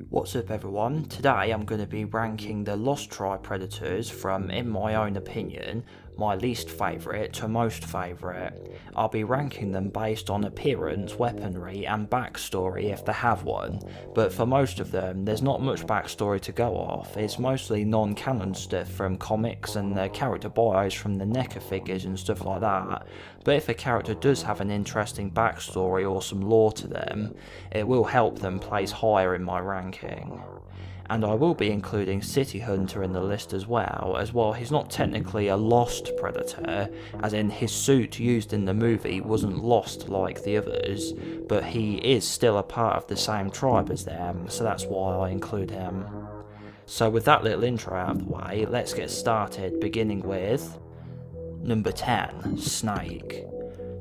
What's up everyone, today I'm going to be ranking the Lost Tribe Predators from, in my own opinion, my least favourite to most favourite. I'll be ranking them based on appearance, weaponry and backstory if they have one, but for most of them there's not much backstory to go off. It's mostly non-canon stuff from comics and the character bios from the NECA figures and stuff like that, but if a character does have an interesting backstory or some lore to them, it will help them place higher in my ranking. And I will be including City Hunter in the list as well, as while he's not technically a lost predator, as in his suit used in the movie wasn't lost like the others, but he is still a part of the same tribe as them, so that's why I include him. So with that little intro out of the way, let's get started, beginning with number 10, Snake.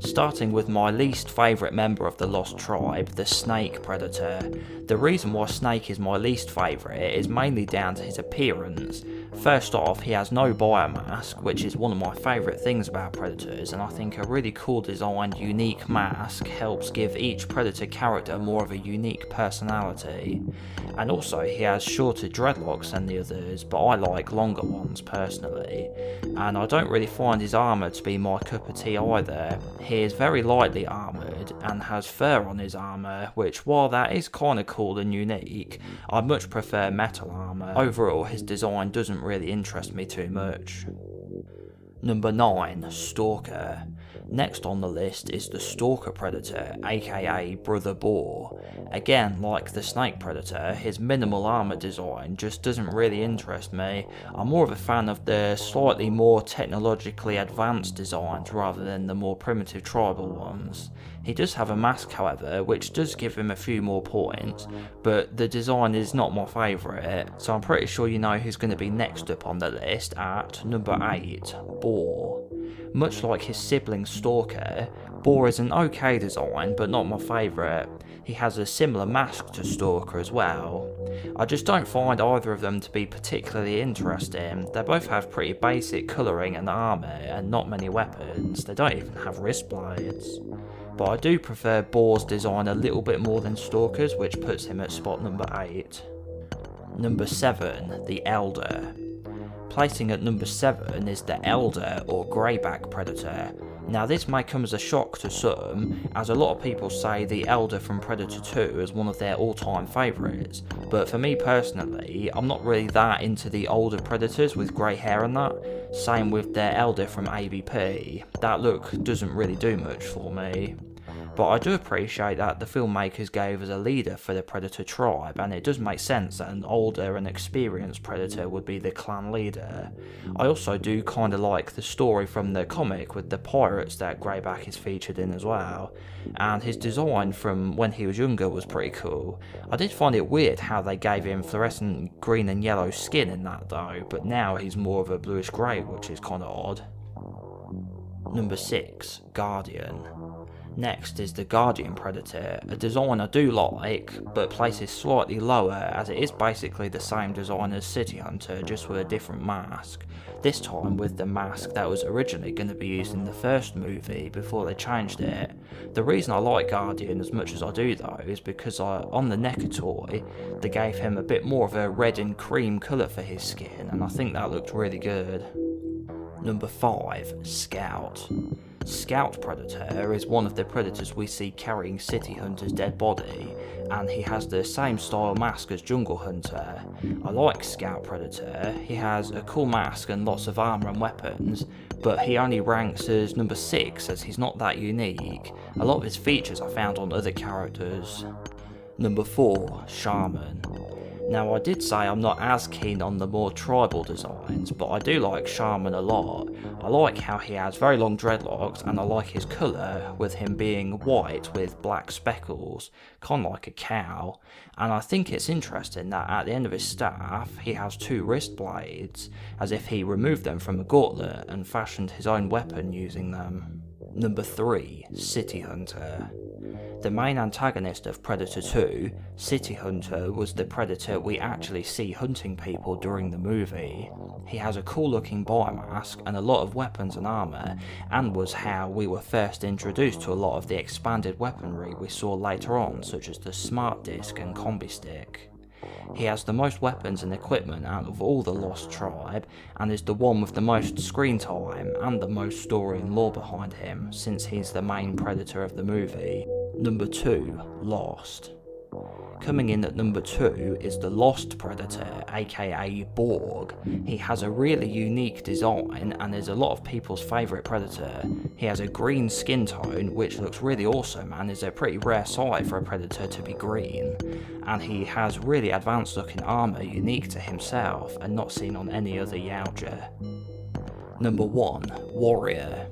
Starting with my least favourite member of the Lost Tribe, the Snake Predator. The reason why Snake is my least favourite is mainly down to his appearance. First off, he has no biomask, which is one of my favourite things about Predators, and I think a really cool designed unique mask helps give each Predator character more of a unique personality. And also he has shorter dreadlocks than the others, but I like longer ones personally. And I don't really find his armour to be my cup of tea either. He is very lightly armoured and has fur on his armour, which while that is kinda cool and unique, I much prefer metal armour. Overall his design doesn't really interest me too much. Number 9, Stalker. Next on the list is the Stalker Predator, aka Brother Boar. Again, like the Snake Predator, his minimal armour design just doesn't really interest me. I'm more of a fan of the slightly more technologically advanced designs rather than the more primitive tribal ones. He does have a mask however, which does give him a few more points, but the design is not my favourite, so I'm pretty sure you know who's going to be next up on the list at number 8, Boar. Much like his sibling Stalker, Boar is an okay design but not my favourite. He has a similar mask to Stalker as well. I just don't find either of them to be particularly interesting. They both have pretty basic colouring and armour and not many weapons. They don't even have wrist blades. But I do prefer Boar's design a little bit more than Stalker's, which puts him at spot number 8. Number 7, the Elder. Placing at number 7 is the Elder or Greyback Predator. Now this may come as a shock to some, as a lot of people say the Elder from Predator 2 is one of their all-time favourites, but for me personally, I'm not really that into the older Predators with grey hair and that. Same with the Elder from AVP, that look doesn't really do much for me. But I do appreciate that the filmmakers gave us a leader for the Predator tribe, and it does make sense that an older and experienced Predator would be the clan leader. I also do kinda like the story from the comic with the pirates that Greyback is featured in as well, and his design from when he was younger was pretty cool. I did find it weird how they gave him fluorescent green and yellow skin in that though, but now he's more of a bluish grey, which is kinda odd. Number 6, Guardian. Next is the Guardian Predator, a design I do like, but places slightly lower as it is basically the same design as City Hunter, just with a different mask. This time with the mask that was originally going to be used in the first movie before they changed it. The reason I like Guardian as much as I do though is because on the NECA toy, they gave him a bit more of a red and cream colour for his skin, and I think that looked really good. Number 5, Scout. Scout Predator is one of the predators we see carrying City Hunter's dead body, and he has the same style mask as Jungle Hunter. I like Scout Predator, he has a cool mask and lots of armour and weapons, but he only ranks as number 6 as he's not that unique. A lot of his features I found on other characters. Number 4, Shaman. Now I did say I'm not as keen on the more tribal designs, but I do like Shaman a lot. I like how he has very long dreadlocks, and I like his colour, with him being white with black speckles, kinda like a cow. And I think it's interesting that at the end of his staff, he has 2 wrist blades, as if he removed them from a gauntlet and fashioned his own weapon using them. Number 3, City Hunter. The main antagonist of Predator 2, City Hunter, was the predator we actually see hunting people during the movie. He has a cool looking Boar mask and a lot of weapons and armour, and was how we were first introduced to a lot of the expanded weaponry we saw later on, such as the Smart Disc and Combi Stick. He has the most weapons and equipment out of all the Lost Tribe, and is the one with the most screen time and the most story and lore behind him, since he's the main predator of the movie. Number 2, Lost. Coming in at number 2 is the Lost Predator, aka Boar. He has a really unique design and is a lot of people's favourite predator. He has a green skin tone which looks really awesome and is a pretty rare sight for a predator to be green. And he has really advanced looking armour unique to himself and not seen on any other Yautja. Number 1, Warrior.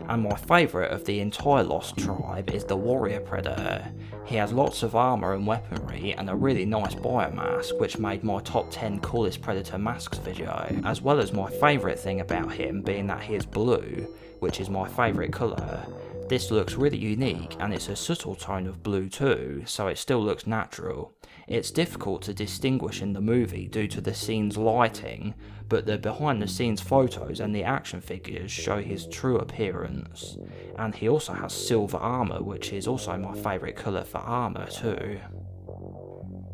And my favourite of the entire Lost Tribe is the Warrior Predator. He has lots of armour and weaponry and a really nice biomask, which made my top 10 coolest Predator masks video, as well as my favourite thing about him being that he is blue, which is my favourite colour. This looks really unique and it's a subtle tone of blue too, so it still looks natural. It's difficult to distinguish in the movie due to the scene's lighting, but the behind the scenes photos and the action figures show his true appearance. And he also has silver armour, which is also my favourite colour for armour too.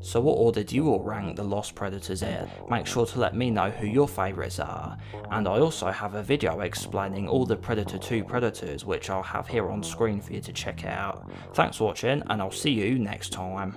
So what order do you all rank the Lost Predators in? Make sure to let me know who your favourites are, and I also have a video explaining all the Predator 2 Predators, which I'll have here on screen for you to check out. Thanks for watching, and I'll see you next time.